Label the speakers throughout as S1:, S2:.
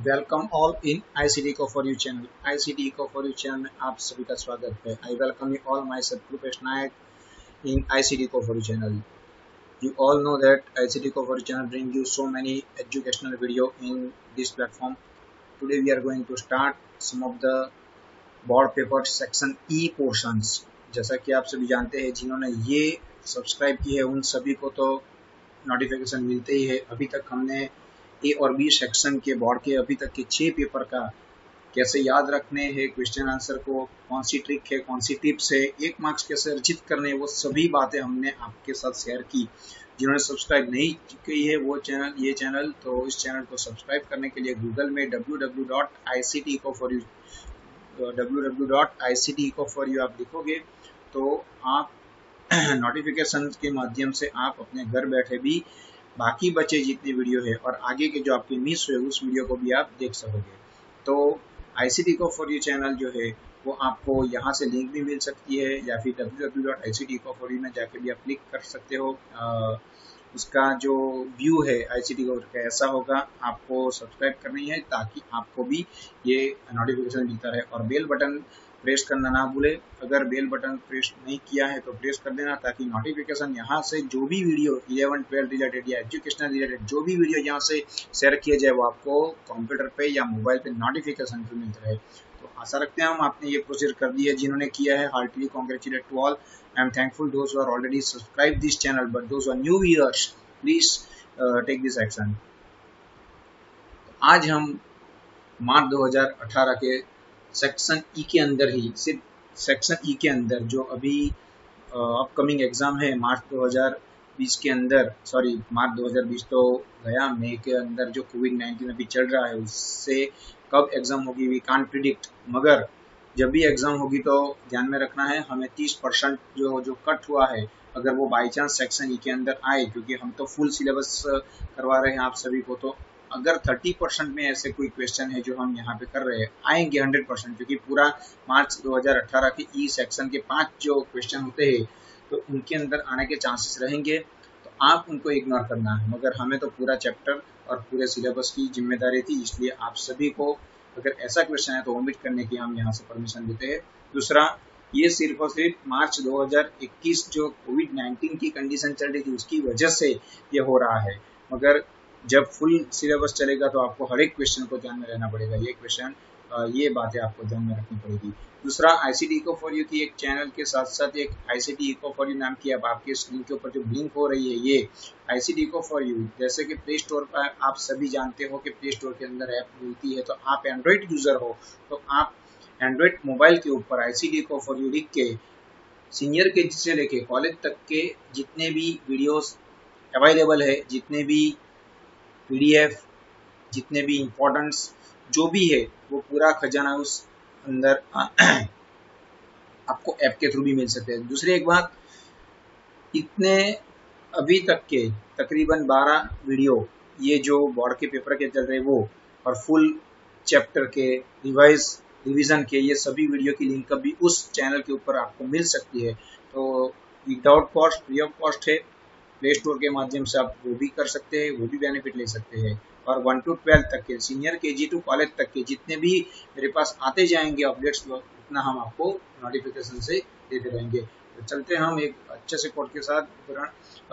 S1: Welcome all in ICT echo for you channel. ICT echo for you channel में आप सभी का स्वागत है। I welcome you all my self Rupesh Nayak in ICT echo for you channel. You all know that ICT echo for you channel bring you so many educational video in this platform. Today we are going to start some of the board paper section E portions. जैसा कि आप सभी जानते हैं, जिन्होंने ये subscribe की है उन सभी को तो नोटिफिकेशन मिलते ही है। अभी तक हमने ए और बी सेक्शन के बोर्ड के अभी तक के 6 पेपर का कैसे याद रखने हैं, क्वेश्चन आंसर को, कौन सी ट्रिक है, कौन सी टिप्स है, 1 मार्क्स कैसे अर्जित करने, वो सभी बातें हमने आपके साथ शेयर की। जिन्होंने सब्सक्राइब नहीं की है वो ये चैनल तो इस चैनल को सब्सक्राइब करने के लिए गूगल में www.icteco4u आप लिखोगे तो आप नोटिफिकेशन के माध्यम से आप अपने घर बैठे भी बाकी बचे जितने वीडियो है और आगे के जो आपके मिस हुए उस वीडियो को भी आप देख सकोगे। तो ICT echo for you channel जो है वो आपको यहाँ से लिंक भी मिल सकती है या फिर www.icteco4u में जाके भी आप क्लिक कर सकते हो। उसका जो व्यू है ICT का ऐसा होगा, आपको सब्सक्राइब करनी है ताकि आपको भी ये नोटिफिकेशन मिलता रहे। और बेल बटन प्रेस करना ना भूले। अगर बेल बटन प्रेस नहीं किया है तो प्रेस कर देना ताकि नोटिफिकेशन यहाँ से जो भी वीडियो 11-12 रिलेटेड या एजुकेशनल रिलेटेड जो भी वीडियो यहाँ से शेयर किया जाए वो आपको कंप्यूटर पे या मोबाइल पे नोटिफिकेशन पे मिलता रहे। तो आशा रखते हैं हम आपने ये प्रोसीजर कर दी है। जिन्होंने किया है heartly congratulate to all. I am thankful those who are already subscribe this channel, but those who are new viewers please take this action. आज हम मार्च 2018 के सेक्शन ई के अंदर ही, सिर्फ सेक्शन ई के अंदर जो अभी अपकमिंग एग्जाम है मार्च 2020 के अंदर, सॉरी मार्च 2020 तो गया, मई के अंदर जो कोविड-19 अभी चल रहा है उससे कब एग्जाम होगी वी कांट प्रिडिक्ट, मगर जब भी एग्जाम होगी तो ध्यान में रखना है हमें 30% जो कट हुआ है अगर वो बाई चांस सेक्शन ई के अंदर आए, क्योंकि हम तो फुल सिलेबस करवा रहे हैं आप सभी को, तो अगर 30% में ऐसे कोई क्वेश्चन है जो हम यहाँ पे कर रहे हैं आएंगे 100%, क्योंकि पूरा मार्च 2018 के ई सेक्शन के 5 जो क्वेश्चन होते हैं तो उनके अंदर आने के चांसेस रहेंगे, तो आप उनको इग्नोर करना है। मगर हमें तो पूरा चैप्टर और पूरे सिलेबस की जिम्मेदारी थी, इसलिए आप सभी को अगर ऐसा क्वेश्चन है तो ओमिट करने की हम यहाँ से परमिशन देते हैं। दूसरा, ये सिर्फ और सिर्फ मार्च 2021 जो कोविड-19 की कंडीशन चल रही थी उसकी वजह से ये हो रहा है, मगर जब फुल सिलेबस चलेगा तो आपको हर एक क्वेश्चन को ध्यान में रहना पड़ेगा। ये बातें आपको ध्यान में रखनी पड़ेगी। दूसरा, ICT इको फॉर यू की एक चैनल के साथ साथ एक ICT इको फॉर यू नाम की अब आपके स्क्रीन के ऊपर जो ब्लिंक हो रही है ये ICT इको फॉर यू, जैसे कि प्ले स्टोर पर आप सभी जानते हो कि प्ले स्टोर के अंदर ऐप मिलती है, तो आप एंड्रॉइड यूजर हो तो आप एंड्रॉइड मोबाइल के ऊपर ICT इको फॉर यू लिख के सीनियर के से लेके कॉलेज तक के जितने भी वीडियोस अवेलेबल है, जितने भी PDF, जितने भी इम्पोर्टेंट्स जो भी है वो पूरा खजाना उस अंदर आपको ऐप के थ्रू भी मिल सकते हैं। दूसरी एक बात, इतने अभी तक के तकरीबन 12 वीडियो ये जो बोर्ड के पेपर के चल रहे वो और फुल चैप्टर के रिवीजन के ये सभी वीडियो की लिंक भी उस चैनल के ऊपर आपको मिल सकती है। तो without cost, free of cost है, प्ले स्टोर के माध्यम से आप वो भी कर सकते हैं, वो भी बेनिफिट ले सकते हैं। और 1 to 12 तक के, सीनियर KG टू कॉलेज तक के जितने भी मेरे पास आते जाएंगे अपडेट्स, उतना हम आपको नोटिफिकेशन से देते रहेंगे। तो चलते हम एक अच्छे से कोड के साथ।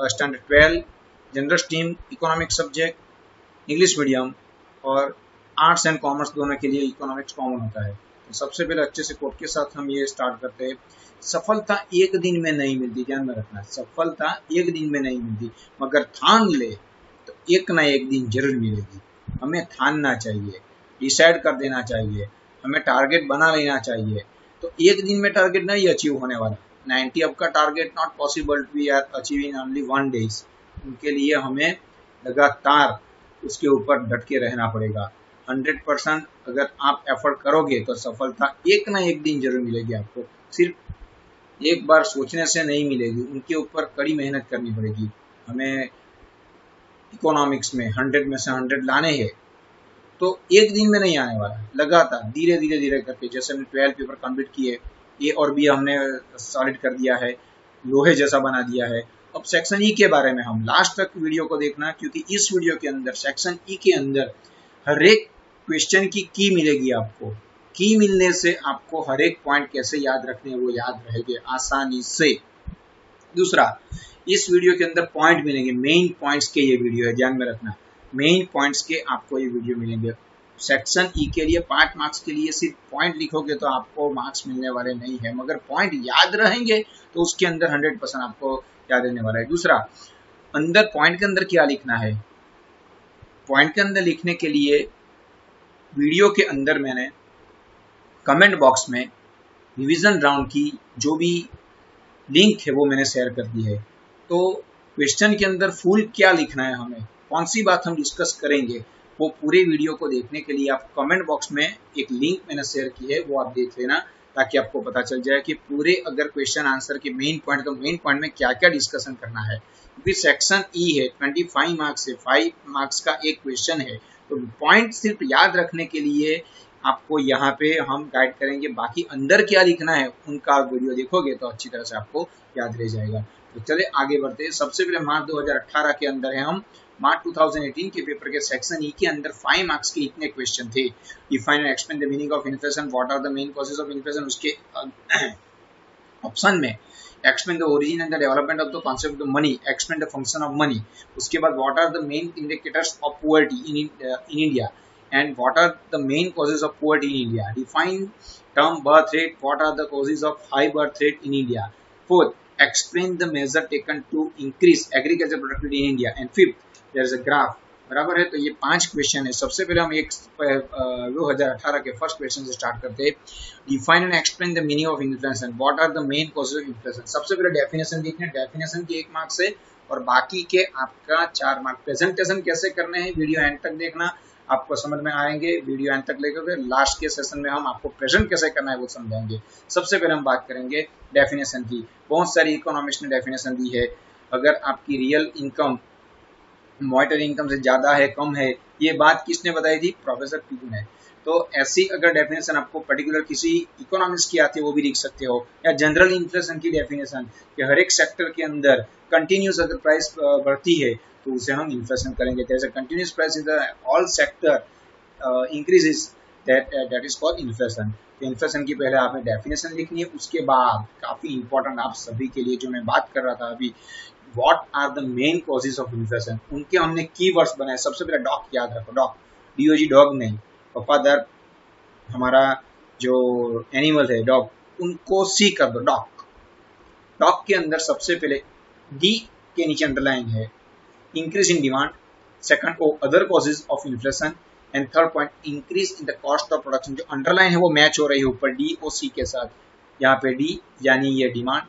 S1: Standard 12 general stream, economic subject, English medium और आर्ट्स एंड कॉमर्स दोनों के लिए इकोनॉमिक्स कॉमन होता है। तो सबसे पहले अच्छे से कोड के साथ हम ये स्टार्ट करते हैं। सफलता एक दिन में नहीं मिलती, ध्यान में रखना, सफलता एक दिन में नहीं मिलती, मगर ठान ले तो एक ना एक दिन जरूर मिलेगी। हमें ठानना चाहिए, डिसाइड कर देना चाहिए, हमें टारगेट बना लेना चाहिए। तो एक दिन में टारगेट नहीं अचीव होने वाला। 90 अप का target not possible, we are achieving only 1 days. उनके लिए हमें लगातार उसके ऊपर डट के रहना पड़ेगा। 100% अगर आप एफर्ट करोगे तो सफलता एक ना एक दिन जरूर मिलेगी आपको। सिर्फ एक बार सोचने से नहीं मिलेगी, उनके ऊपर कड़ी मेहनत करनी पड़ेगी। हमें इकोनॉमिक्स में 100 में से 100 लाने हैं तो एक दिन में नहीं आने वाला, लगातार धीरे करके, जैसे हमने 12 पेपर कंप्लीट किए, ए और बी हमने सॉलिड कर दिया है, लोहे जैसा बना दिया है। अब सेक्शन ई के बारे में हम लास्ट तक वीडियो को देखना, क्योंकि इस वीडियो के अंदर सेक्शन ई के अंदर हर एक क्वेश्चन की मिलेगी आपको। की मिलने से आपको हर एक पॉइंट कैसे याद रखने हैं वो याद रहेंगे आसानी से। दूसरा, इस वीडियो के अंदर पॉइंट मिलेंगे, मेन पॉइंट्स के ये वीडियो है, ध्यान में रखना, मेन पॉइंट्स के आपको ये वीडियो मिलेंगे। सेक्शन ई के लिए 5 मार्क्स के लिए सिर्फ पॉइंट लिखोगे तो आपको मार्क्स मिलने वाले नहीं है, मगर पॉइंट याद रहेंगे तो उसके अंदर 100% आपको याद रहने वाला है। दूसरा, अंदर पॉइंट के अंदर क्या लिखना है, पॉइंट के अंदर लिखने के लिए वीडियो के अंदर मैंने कमेंट बॉक्स में रिवीजन राउंड की जो भी लिंक है वो मैंने शेयर कर दी है। तो क्वेश्चन के अंदर फुल क्या लिखना है, हमें कौन सी बात हम डिस्कस करेंगे, वो पूरे वीडियो को देखने के लिए आप कमेंट बॉक्स में एक लिंक मैंने शेयर की है, वो आप देख लेना, ताकि आपको पता चल जाए कि पूरे अगर क्वेश्चन आंसर के मेन पॉइंट, तो मेन पॉइंट में क्या क्या डिस्कशन करना है। क्योंकि सेक्शन ई है, 25 मार्क्स से 5 मार्क्स का एक क्वेश्चन है, तो पॉइंट सिर्फ याद रखने के लिए आपको यहाँ पे हम गाइड करेंगे, बाकी अंदर क्या लिखना है उनका वीडियो देखोगे तो अच्छी तरह से आपको याद रह जाएगा। तो चले आगे बढ़ते हैं। सबसे पहले मार्च 2018 के अंदर है, हम मार्च 2018 के पेपर के सेक्शन ई के अंदर 5 मार्क्स के इतने क्वेश्चन थे। Define and explain the meaning of inflation, what are the main causes of inflation, उसके ऑप्शन में explain the origin and the development of the concept of money, explain the function of money, उसके बाद what are the main indicators of poverty in India and what are the main causes of poverty in India. Define term birth rate, what are the causes of high birth rate in India. Fourth, explain the measure taken to increase agriculture productivity in India. And fifth, there is a graph. बराबर है, तो ये 5 question है। सबसे पहले हम 2018 के first question से स्टार्ट करते हैं। Define and explain the meaning of inflation, what are the main causes of inflation. सबसे पहले डेफिनेशन देखना, डेफिनेशन की 1 मार्क्स है और बाकी के आपका 4 मार्क। प्रेजेंटेशन कैसे करने हैं वीडियो एंड तक देखना, आपको समझ में आएंगे। वीडियो एंड तक लेकर लास्ट के सेशन में हम आपको प्रेजेंट कैसे करना है वो समझाएंगे। सबसे पहले हम बात करेंगे डेफिनेशन की। बहुत सारी इकोनॉमिस्ट ने डेफिनेशन दी है। अगर आपकी रियल इनकम मॉनिटरी इनकम से ज्यादा है, कम है, ये बात किसने बताई थी, प्रोफेसर पीटू ने। तो ऐसी अगर डेफिनेशन आपको पर्टिकुलर किसी इकोनॉमिस्ट की आती है वो भी लिख सकते हो, या जनरल इन्फ्लेशन की डेफिनेशन कि हर एक सेक्टर के अंदर कंटिन्यूस अगर प्राइस बढ़ती है तो उसे हम इन्फ्लेशन करेंगे। There is a continuous price in the all sector increases, that is called inflation. तो इन्फ्लेशन की पहले आपने डेफिनेशन लिखनी है, उसके बाद काफी इंपॉर्टेंट आप सभी के लिए जो मैं बात कर रहा था अभी, what are the main causes of inflation, उनके हमने कीवर्ड्स बनाए। सबसे पहले डॉग याद रखो, डॉग, डीओजी डॉग नहीं, वफादार हमारा जो एनिमल है डॉग, उनको सी कर दो, डॉग। डॉग के अंदर सबसे पहले डी के नीचे अंडरलाइन है increase in demand, second O other causes of inflation, and third point increase in the cost of production. जो अंडरलाइन है वो मैच हो रही है ऊपर डी ओ सी के साथ। यहाँ पे डी यानी ये डिमांड,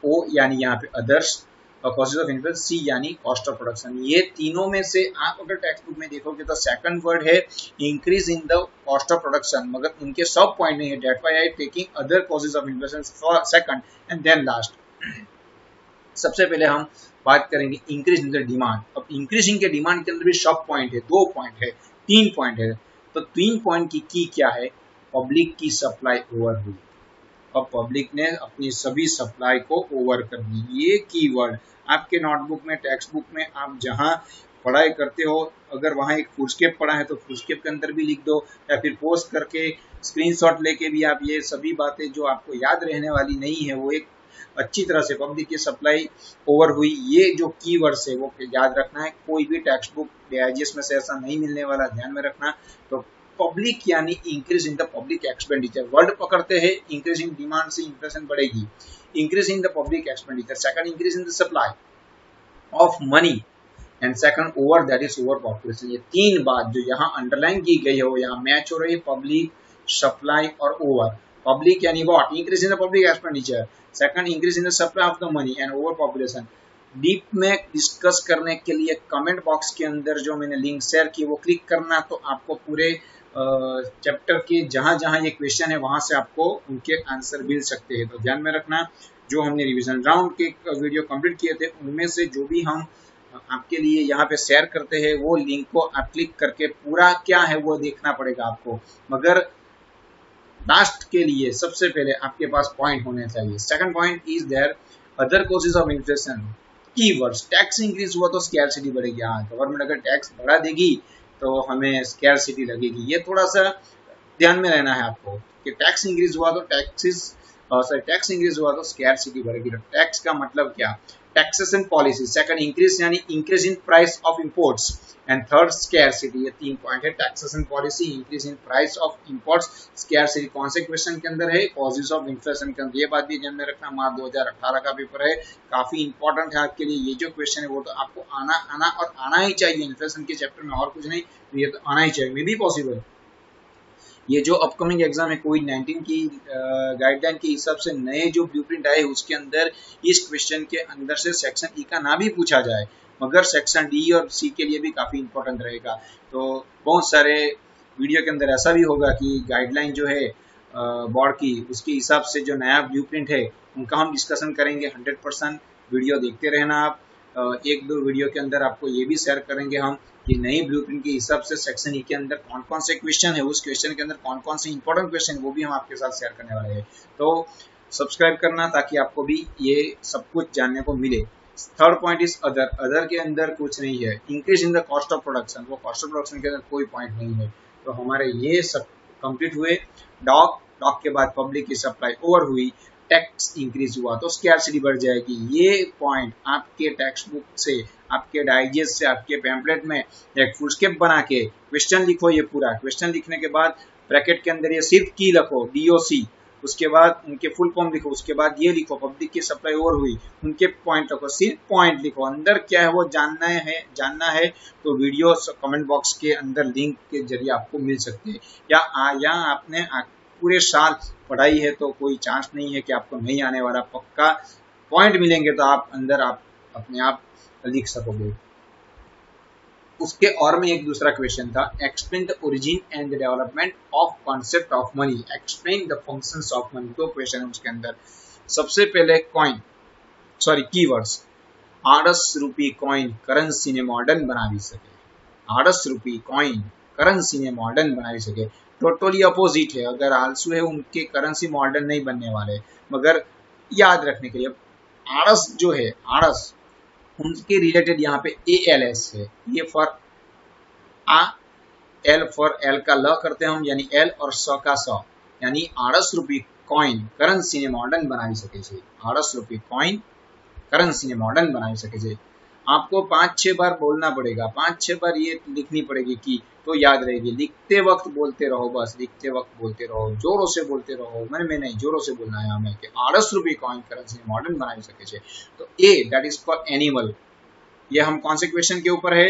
S1: ओ यानी यहाँ पे अदर्स, कॉजेज ऑफ इन्फ्लेशन, सी यानी कॉस्ट ऑफ प्रोडक्शन। ये तीनों में से आप अगर टेक्स्ट बुक में देखोगे तो सेकंड वर्ड है increase in the cost of production, मगर उनके सब पॉइंट नहीं है। That why I taking other causes of inflation second and then last. सबसे पहले हम बात करेंगे इंक्रीज इन द डिमांड। अब इंक्रीजिंग के डिमांड के अंदर भी सब पॉइंट है, 2 पॉइंट है, 3 पॉइंट है। तो 3 पॉइंट की क्या है, पब्लिक की सप्लाई ओवर हुई। अब पब्लिक ने अपनी सभी सप्लाई को ओवर कर दी। ये कीवर्ड आपके नोटबुक में, टेक्स्ट बुक में, आप जहां पढ़ाई करते हो, अगर वहां एक फुलस्केप पढ़ा है तो फुलस्केप के अंदर भी लिख दो, या फिर पोस्ट करके स्क्रीनशॉट लेके भी आप ये सभी बातें जो आपको याद रहने वाली नहीं है वो एक अच्छी तरह से, पब्लिक की सप्लाई ओवर हुई, ये जो कीवर्ड्स है वो याद रखना है। कोई भी टेक्स्ट बुक DIGS में से ऐसा नहीं मिलने वाला, ध्यान में रखना। तो पब्लिक यानी increase in the public expenditure, word पकड़ते हैं, इंक्रीज इन डिमांड से इन्फ्लेशन बढ़ेगी, increase in the public expenditure, second increase in the supply of money, and second over, that is over population. ये 3 बात जो यहाँ अंडरलाइन की गई है वो यहाँ मैच हो रही है, पब्लिक, सप्लाई और ओवर। पब्लिक यानी what, increase in the public expenditure, second increase in the supply of the money, and over population. Deep में डिस्कस करने के लिए कमेंट बॉक्स के अंदर जो मैंने लिंक शेयर की वो क्लिक करना, तो आपको पूरे चैप्टर के जहां जहां ये क्वेश्चन है वहां से आपको उनके आंसर मिल सकते हैं। तो ध्यान में रखना, जो हमने रिवीजन राउंड के वीडियो कंप्लीट किए थे उनमें से जो भी हम आपके लिए यहाँ पे शेयर करते हैं वो लिंक को आप क्लिक करके पूरा क्या है वो देखना पड़ेगा आपको। मगर लास्ट के लिए सबसे पहले आपके पास पॉइंट होने चाहिए। Second point is there other causes of inflation, keywords. Tax increase हुआ तो स्कैर्सिटी बढ़ेगी। हाँ, गवर्नमेंट अगर टैक्स बढ़ा देगी तो हमें स्कैरसिटी लगेगी। ये थोड़ा सा ध्यान में रहना है आपको कि टैक्स इंक्रीज हुआ तो टैक्स इंक्रीज हुआ तो स्कैरसिटी बढ़ेगी। टैक्स का मतलब क्या? Taxation policy. सेकंड इंक्रीज यानी increase in price of imports and third scarcity. ये 3 पॉइंट है। Taxation policy, increase in price of imports, scarcity. कौन से क्वेश्चन के अंदर है? कॉजेस ऑफ इन्फ्लेशन के अंदर। ये बात भी ध्यान में रखना, मार्च 2018 का पेपर है, काफी इंपॉर्टेंट है आपके लिए। ये जो क्वेश्चन है वो तो आपको आना ही चाहिए। इन्फ्लेशन के चैप्टर में और कुछ नहीं, तो ये तो आना ही चाहिए। मे बी पॉसिबल ये जो अपकमिंग एग्जाम है कोविड-19 की गाइडलाइन के हिसाब से नए जो ब्लूप्रिंट आए उसके अंदर इस क्वेश्चन के अंदर से सेक्शन ई का ना भी पूछा जाए, मगर सेक्शन डी और सी के लिए भी काफी इंपॉर्टेंट रहेगा। तो बहुत सारे वीडियो के अंदर ऐसा भी होगा कि गाइडलाइन जो है बोर्ड की, उसके हिसाब से जो नया ब्लूप्रिंट है उनका हम डिस्कशन करेंगे। 100% वीडियो देखते रहना आप। एक दो वीडियो के अंदर आपको ये भी शेयर करेंगे हम कि नई ब्लूप्रिंट के हिसाब से सेक्शन ई के अंदर कौन कौन से क्वेश्चन है, उस क्वेश्चन के अंदर कौन कौन से इंपॉर्टेंट क्वेश्चन है, वो भी हम आपके साथ शेयर करने वाले हैं। तो सब्सक्राइब करना ताकि आपको भी ये सब कुछ जानने को मिले। Third point is other. Other के अंदर कुछ नहीं है। Increase in the cost of production, वो कॉस्ट ऑफ प्रोडक्शन के अंदर कोई पॉइंट नहीं है। तो हमारे ये सब कंप्लीट हुए। डॉक के बाद पब्लिक की सप्लाई ओवर हुई, टैक्स इंक्रीज हुआ तो स्कैरसिटी बढ़ जाएगी। ये पॉइंट आपके टेक्स्ट बुक से, आपके डाइजेस्ट से, आपके पैम्पलेट में एक फुल स्केप बना के क्वेश्चन लिखो। ये पूरा क्वेश्चन लिखने के बाद ब्रैकेट के अंदर ये सिर्फ की लिखो, DOC, उसके बाद उनके फुल फॉर्म लिखो, उसके बाद ये लिखो पब्लिक की सप्लाई ओवर हुई, उनके पॉइंट लिखो, सिर्फ पॉइंट लिखो। अंदर क्या है वो जानना है तो वीडियो कमेंट बॉक्स के अंदर लिंक के जरिए आपको मिल सकते हैं। या आपने पूरे साल पढ़ाई है तो कोई चांस नहीं है कि आपको नहीं आने वाला। पक्का पॉइंट मिलेंगे तो आप अंदर आप अपने आप लिख सकोगे। उसके और में एक दूसरा क्वेश्चन था, explain the origin and the development of concept of money, explain the functions of money. दो क्वेश्चन है उसके अंदर। सबसे पहले कीवर्ड्स। 8 रुपी कॉइन करंसी ने मॉडर्न बनावी सके। 8 रुपी कॉइन करंसी ने मॉडर्न बनावी सके। टोटली अपोजिट है। अगर आलसू है उनके करेंसी मॉडर्न नहीं बनने वाले, मगर याद रखने के लिए 8 जो है 8 उनके रिलेटेड यहाँ पे ALS है। ये for uh, L for L का ल करते हैं हम, यानी एल, और स का स, यानी 8 रुपी कॉइन करंसी ने मॉडर्न बनावी सके छे। 8 रुपी कॉइन करंसी ने मॉडर्न बनावी सके छे। आपको 5-6 बार बोलना पड़ेगा, 5-6 बार ये लिखनी पड़ेगी की तो याद रहेगी। लिखते वक्त बोलते रहो, बस लिखते वक्त बोलते रहो, जोरों से बोलते रहो। मन में नहीं, जोरों से बोलना है हमें कि 8 रुपी कॉइन करंसी मॉडर्न बनाई सके छे। तो ए दैट इज फॉर एनिमल। ये हम कौन से क्वेश्चन के ऊपर है?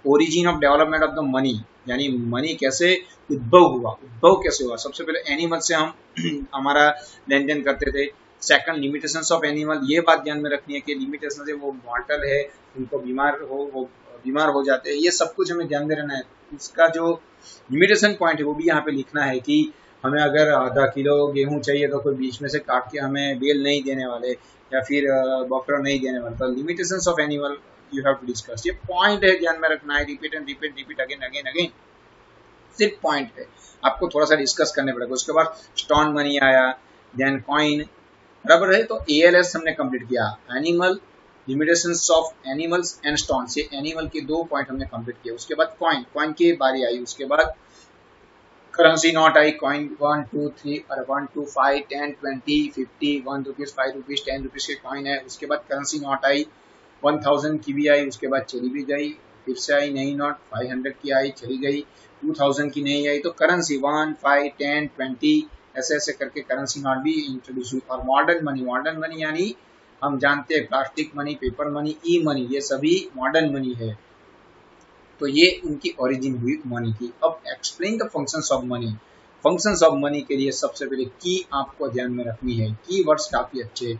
S1: Origin of development of the money, यानी मनी कैसे उद्भव कैसे हुआ। सबसे पहले एनिमल से हम हमारा लेन देन करते थे। Second, limitations of animal. ये बात ध्यान में रखनी है कि लिमिटेशन है वो मॉर्टल है, उनको बीमार हो जाते हैं। ये सब कुछ हमें ध्यान में रहना है। इसका जो लिमिटेशन पॉइंट है वो भी यहाँ पे लिखना है कि हमें अगर आधा किलो गेहूं चाहिए तो कोई बीच में से काट के हमें बेल नहीं देने वाले, या फिर बफर नहीं देने वाले। तो limitations of animal you have to discuss. ये पॉइंट है, ध्यान में रखना है। रिपीट अगेन सिर्फ पॉइंट है, आपको थोड़ा सा डिस्कस करने पड़ेगा। उसके बाद स्टोन मनी आया, देन कॉइन, बराबर है। तो ALS हमने कंप्लीट किया। Animal, limitations of animals and stones, ये एनिमल के 2 पॉइंट हमने कंप्लीट किए। उसके बाद कॉइन की बारी आई। उसके बाद करेंसी नोट आई। कॉइन 1, 2, 3 और 1, 2, 5, 10, 20, 50, 1 रुपीज, 5 रुपीज, 10 रुपीज के कॉइन है। उसके बाद करेंसी नोट आई, 1000 की भी आई, उसके बाद चली भी गई। फिर से आई नई नोट, 500 की आई, चली गई। 2000 की नहीं आई। तो करेंसी 1, 5, 10, 20 ऐसे करके करेंसी नोट भी इंट्रोड्यूस हुई। और मॉडर्न मनी यानी हम जानते हैं प्लास्टिक मनी, पेपर मनी, ई मनी, ये सभी मॉडर्न मनी है। तो ये उनकी ओरिजिन हुई मनी की। अब explain the functions of money. Functions of money के लिए सबसे पहले की आपको ध्यान में रखनी है। की वर्ड्स काफी अच्छे।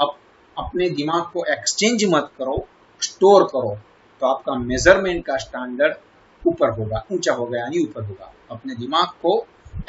S1: अब अपने दिमाग को एक्सचेंज मत करो, स्टोर करो, तो आपका मेजरमेंट का स्टैंडर्ड ऊपर होगा, ऊंचा होगा, यानी ऊपर होगा। अपने दिमाग को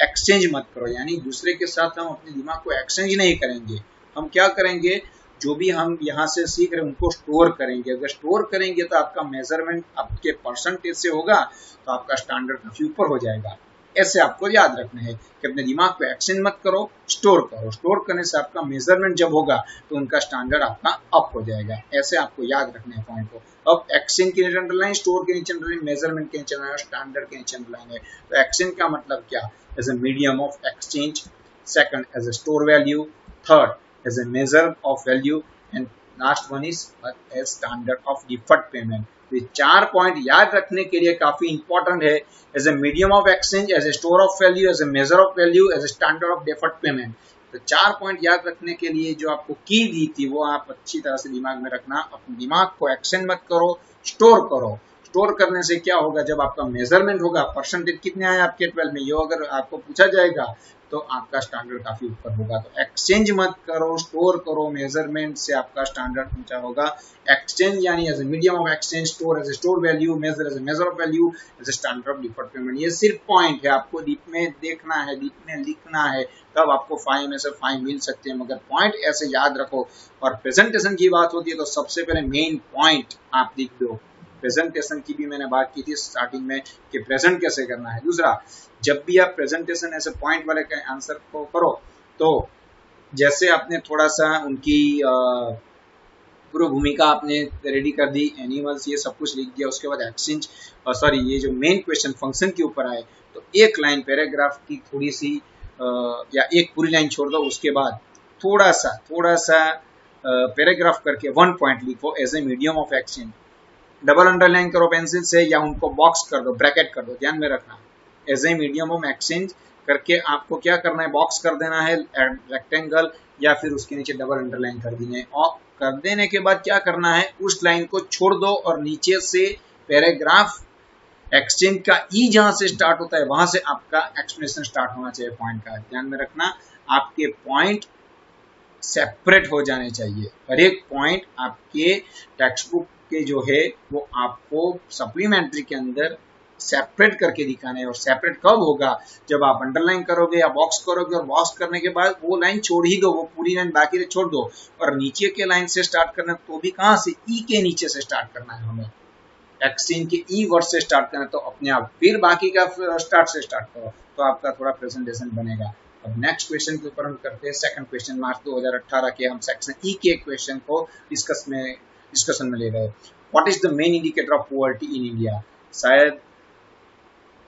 S1: एक्सचेंज मत करो, यानी दूसरे के साथ हम अपने दिमाग को एक्सचेंज नहीं करेंगे। हम क्या करेंगे? जो भी हम यहाँ से सीख रहे हैं उनको स्टोर करेंगे। अगर स्टोर करेंगे तो आपका मेजरमेंट आपके परसेंटेज से होगा, तो आपका स्टैंडर्ड काफी ऊपर हो जाएगा। ऐसे आपको याद रखना है कि अपने दिमाग को एक्सचेंज मत करो, स्टोर करो। स्टोर करने से आपका मेजरमेंट जब होगा तो उनका स्टैंडर्ड आपका अप हो जाएगा। ऐसे आपको याद रखना है पॉइंट को। अब एक्सचेंज के नीचे अंडरलाइन, स्टोर के नीचे अंडरलाइन, मेजरमेंट के नीचे अंडरलाइन, स्टैंडर्ड के नीचे अंडरलाइन है। तो एक्सचेंज का मतलब क्या? As a medium of exchange, second as a store value, third as a measure of value, and last one is as standard of deferred payment. ये 4 पॉइंट याद रखने के लिए काफी इंपॉर्टेंट है। As a medium of exchange, as a store of value, as a measure of value, as a standard of deferred payment. तो 4 point याद रखने के लिए जो आपको की दी थी वो आप अच्छी तरह से दिमाग में रखना। अपने दिमाग को एक्सचेंज मत करो, स्टोर करो। स्टोर करने से क्या होगा, जब आपका मेजरमेंट होगा, परसेंटेज कितने आए आपके 12 में, ये अगर आपको पूछा जाएगा तो आपका स्टैंडर्ड काफी ऊपर होगा। तो एक्सचेंज मत करो, स्टोर करो। मेजरमेंट से आपका स्टैंडर्ड ऊंचा होगा। एक्सचेंज यानी as a medium of exchange, store as a store value, measure as a measure of value, as a standard of deferred payment. ये सिर्फ पॉइंट है, आपको डीप में देखना है, डीप में लिखना है, तब आपको 5 में से 5 मिल सकते हैं। मगर पॉइंट ऐसे याद रखो। और प्रेजेंटेशन की बात होती है तो सबसे पहले मेन पॉइंट आप लिख दो। प्रेजेंटेशन की भी मैंने बात की थी स्टार्टिंग में कि प्रेजेंट कैसे करना है। दूसरा, जब भी आप प्रेजेंटेशन ऐसे पॉइंट वाले के आंसर को करो तो जैसे आपने थोड़ा सा उनकी पूर्व भूमिका आपने रेडी कर दी, एनिमल्स ये सब कुछ लिख दिया, उसके बाद एक्सचेंज ये जो मेन क्वेश्चन फंक्शन के ऊपर आए तो एक लाइन पैराग्राफ की थोड़ी सी या एक पूरी लाइन छोड़ दो, उसके बाद थोड़ा सा पैराग्राफ करके 1 पॉइंट लिखो as a medium of exchange. Double underline करो पेंसिल से या उनको बॉक्स कर दो, ब्रैकेट कर दो, ध्यान में रखना। As a medium of exchange करके आपको क्या करना है, बॉक्स कर देना है, रेक्टेंगल, या फिर उसके नीचे डबल अंडरलाइन कर देना है। और कर देने के बाद क्या करना है, उस लाइन को छोड़ दो और नीचे से पैराग्राफ एक्सचेंज का ई जहां से स्टार्ट होता है वहां से आपका एक्सप्लेनेशन स्टार्ट होना चाहिए पॉइंट का। ध्यान में रखना, आपके पॉइंट सेपरेट हो जाने चाहिए। हर एक पॉइंट आपके टेक्स्ट बुक के जो है वो आपको सप्लीमेंट्री के अंदर सेपरेट करके दिखाना है। और सेपरेट कब होगा, जब आप अंडरलाइन करोगे या बॉक्स करोगे, और बॉक्स करने के बाद वो लाइन छोड़ ही दो, वो पूरी लाइन बाकी छोड़ दो, और नीचे के लाइन से स्टार्ट करना, तो भी कहां से, ई के नीचे से स्टार्ट करना है हमें, एक्सचेंज के ई वर्ड से स्टार्ट करना। तो अपने आप फिर बाकी का स्टार्ट से स्टार्ट करो, तो आपका थोड़ा प्रेजेंटेशन बनेगा। अब नेक्स्ट क्वेश्चन के ऊपर हम करते हैं। सेकंड क्वेश्चन मार्च 2018 के हम सेक्शन ई के क्वेश्चन को डिस्कशन में ले रहे हैं। What is the main indicator of poverty in India. शायद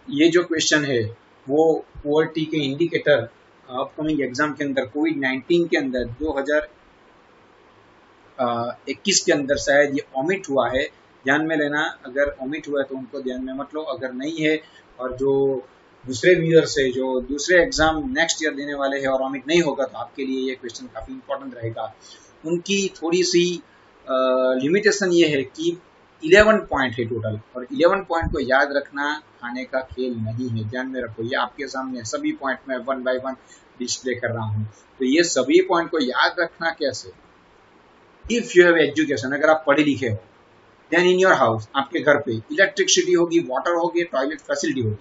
S1: ये जो क्वेश्चन है वो पॉवर्टी के इंडिकेटर अपकमिंग एग्जाम के अंदर कोविड-19 के अंदर 2021 के अंदर शायद ये ओमिट हुआ है, ध्यान में लेना। अगर ओमिट हुआ है तो उनको ध्यान में मत लो, अगर नहीं है और जो दूसरे व्यूअर्स है जो दूसरे एग्जाम नेक्स्ट ईयर देने वाले हैं और ओमिट नहीं होगा तो आपके लिए ये क्वेश्चन काफी इंपॉर्टेंट रहेगा। उनकी थोड़ी सी लिमिटेशन ये है कि 11 पॉइंट है टोटल, और 11 पॉइंट को याद रखना खाने का खेल नहीं है, ध्यान में रखो। ये आपके सामने सभी पॉइंट में 1 बाय 1 डिस्प्ले कर रहा हूँ, तो ये सभी पॉइंट को याद रखना कैसे। इफ यू हैव एजुकेशन, अगर आप पढ़े लिखे हो, देन इन योर हाउस, आपके घर पे इलेक्ट्रिसिटी होगी, वाटर होगी, टॉयलेट फैसिलिटी होगी।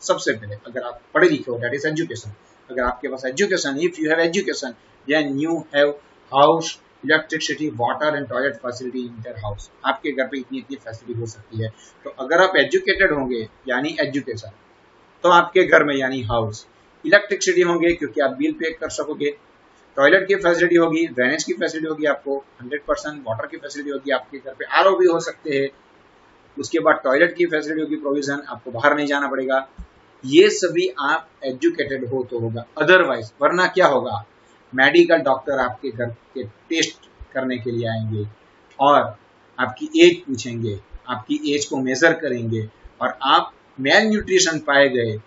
S1: सबसे पहले अगर आप पढ़े लिखे हो, दैट इज एजुकेशन। अगर आपके पास education, if you have education, then you have house, electricity, water and toilet facility in their house. आपके घर पे इतनी फैसिलिटी हो सकती है। तो अगर आप एजुकेटेड होंगे यानी एजुकेशन, तो आपके घर में यानी हाउस, इलेक्ट्रिसिटी होंगे क्योंकि आप बिल पे कर सकोगे, टॉयलेट की फैसिलिटी होगी, ड्रेनेज की फैसिलिटी होगी आपको 100%, वाटर की फैसिलिटी होगी, आपके घर पे आरओ भी हो सकते हैं, उसके बाद टॉयलेट की फैसिलिटी होगी, प्रोविजन, आपको बाहर नहीं जाना पड़ेगा। ये सभी आप एजुकेटेड हो तो होगा, अदरवाइज वरना क्या होगा, मेडिकल डॉक्टर आपके घर के टेस्ट करने के लिए आएंगे और आपकी एज पूछेंगे, आपकी एज को मेजर करेंगे, और आप मेल न्यूट्रिशन पाए गए,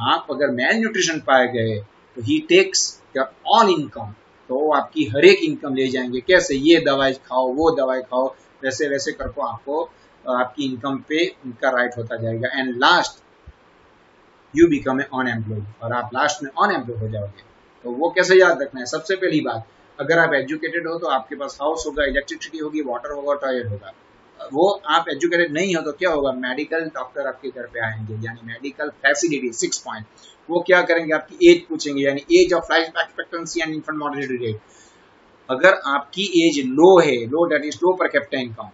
S1: आप अगर मेल न्यूट्रिशन पाए गए तो ही टेक्स योर ऑल इनकम, तो आपकी हर एक इनकम ले जाएंगे। कैसे, ये दवाई खाओ, वो दवाई खाओ, वैसे वैसे करके आपको आपकी इनकम पे उनका राइट होता जाएगा। And last you become a unemployed, और आप लास्ट में अनएम्प्लॉयड हो जाओगे। तो वो कैसे याद रखना है, सबसे पहली बात, अगर आप एजुकेटेड हो तो आपके पास हाउस होगा, इलेक्ट्रिसिटी होगी, वाटर होगा, टॉयलेट होगा। वो आप एजुकेटेड नहीं हो तो क्या होगा, मेडिकल डॉक्टर आपके घर पे आएंगे, यानी मेडिकल फैसिलिटी। 6 पॉइंट, वो क्या करेंगे, आपकी एज पूछेंगे, यानी age of life expectancy and infant mortality rate. अगर आपकी एज लो है, लो that is low per capita income,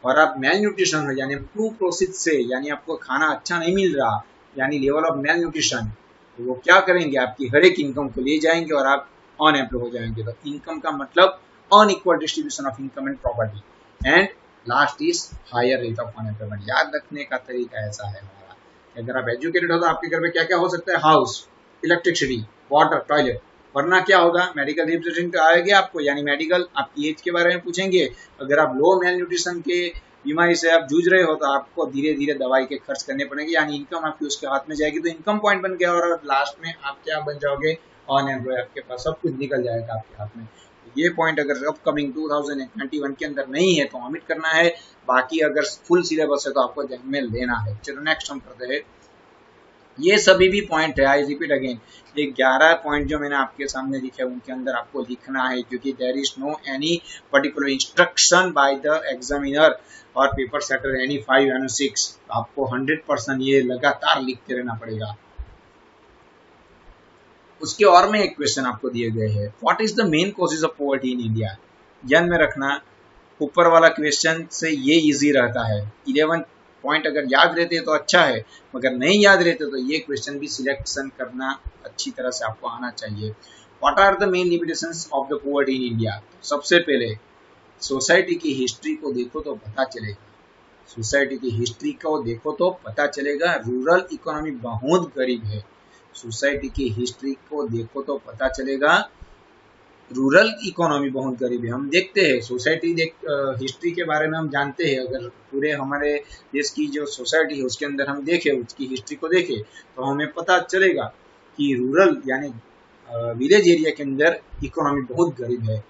S1: और आप मेल न्यूट्रिशन हो यानी प्रू प्रोसिड से यानी आपको खाना अच्छा नहीं मिल रहा यानी लेवल ऑफ मेल न्यूट्रिशन, तो वो क्या करेंगे आपकी हर एक इनकम को ले जाएंगे और आप अनएम्प्लॉय हो जाएंगे। तो इनकम का मतलब unequal distribution of income and property and last is higher rate of unemployment. याद रखने का तरीका ऐसा है हमारा, अगर आप एजुकेटेड हो तो आपके घर में क्या क्या हो सकता है, हाउस, इलेक्ट्रिसिटी, वाटर, टॉयलेट, वरना क्या होगा मेडिकल रिप्रेजेंटेटिव आएंगे आपको यानी मेडिकल आपकी एज के बारे में पूछेंगे। अगर आप लो मेल न्यूट्रिशन के बीमारी से आप जूझ रहे हो तो आपको धीरे धीरे दवाई के खर्च करने पड़ेंगे यानी इनकम आपकी उसके हाथ में जाएगी, तो इनकम पॉइंट बन गया और लास्ट में आप क्या बन जाओगे, अनएम्प्लॉय, आपके पास सब कुछ निकल जाएगा आपके हाथ में। ये पॉइंट अगर अपकमिंग 2021 के अंदर नहीं है तो ऑमिट करना है, बाकी अगर फुल सिलेबस है तो आपको ध्यान में लेना है। चलो नेक्स्ट हम करते हैं, ये सभी भी पॉइंट है, आई रिपीट अगेन, ये 11 पॉइंट जो मैंने आपके सामने लिखे उनके अंदर आपको लिखना है क्योंकि there is no any particular instruction by the examiner और पेपर सेटर एनी 5 एंड 6, आपको 100% ये लगातार लिखते रहना पड़ेगा। उसके और में एक क्वेश्चन आपको दिए गए हैं, what is the main causes of poverty in India. ध्यान में रखना ऊपर वाला क्वेश्चन से ये इजी रहता है, 11 पॉइंट अगर याद रहते हैं तो अच्छा है, मगर नहीं याद रहते तो ये क्वेश्चन भी सिलेक्शन करना अच्छी तरह से आपको आना चाहिए। What are the main limitations of the poverty in India. सबसे पहले सोसाइटी की हिस्ट्री को देखो तो पता चलेगा, सोसाइटी की हिस्ट्री को देखो तो पता चलेगा रूरल इकोनॉमी बहुत गरीब है। सोसाइटी की हिस्ट्री को देखो तो पता चलेगा रूरल इकोनॉमी बहुत गरीब है। हम देखते हैं सोसाइटी हिस्ट्री के बारे में हम जानते हैं, अगर पूरे हमारे देश की जो सोसाइटी है उसके अंदर हम देखें, उसकी हिस्ट्री को देखें तो हमें पता चलेगा कि रूरल यानी विलेज एरिया के अंदर इकोनॉमी बहुत गरीब है।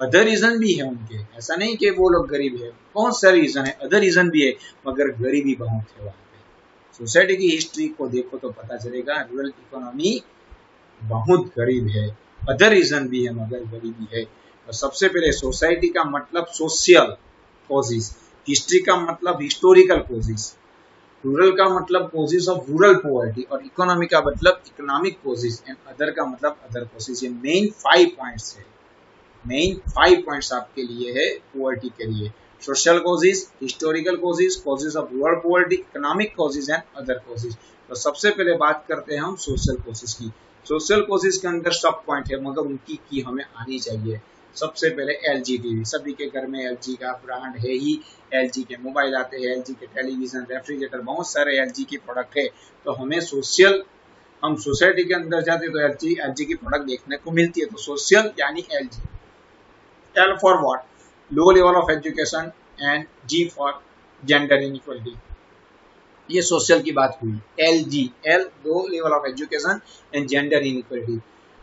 S1: अदर रीजन भी है उनके, ऐसा नहीं कि वो लोग गरीब है, बहुत सारे रीजन है, अदर रीजन भी है, मगर गरीबी बहुत है वहाँ पे। सोसाइटी की हिस्ट्री को देखो तो पता चलेगा रूरल इकोनॉमी बहुत गरीब है, अदर रीजन भी है मगर गरीबी है। तो सबसे पहले सोसाइटी का मतलब सोशल कॉजेज, हिस्ट्री का मतलब हिस्टोरिकल कॉजेज, रूरल का मतलब कॉजेज ऑफ रूरल पॉवर्टी और इकोनॉमी का मतलब इकोनॉमिक कॉजेज एंड अदर का मतलब अदर कॉजेज। ये मेन 5 पॉइंट्स है, मेन 5 पॉइंट्स आपके लिए है पॉवर्टी के लिए, social causes, historical causes, causes of rural poverty, economic causes and other causes. तो सबसे पहले बात करते हैं हम सोशल कॉजेज की। सोशल कॉजेज के अंदर सब पॉइंट है मगर उनकी की हमें आनी चाहिए। सबसे पहले एलजी टीवी, सभी के घर में एलजी का ब्रांड है ही, एलजी के मोबाइल आते हैं, एलजी के टेलीविजन, रेफ्रिजरेटर, बहुत सारे एलजी के प्रोडक्ट है। तो हमें सोशल, हम सोसाइटी के अंदर जाते तो एलजी की प्रोडक्ट देखने को मिलती है। तो सोशल यानी L G, L for what, low level of education and G for gender inequality, ये सोशल की बात हुई। एल जी, एल दो level of education and gender inequality.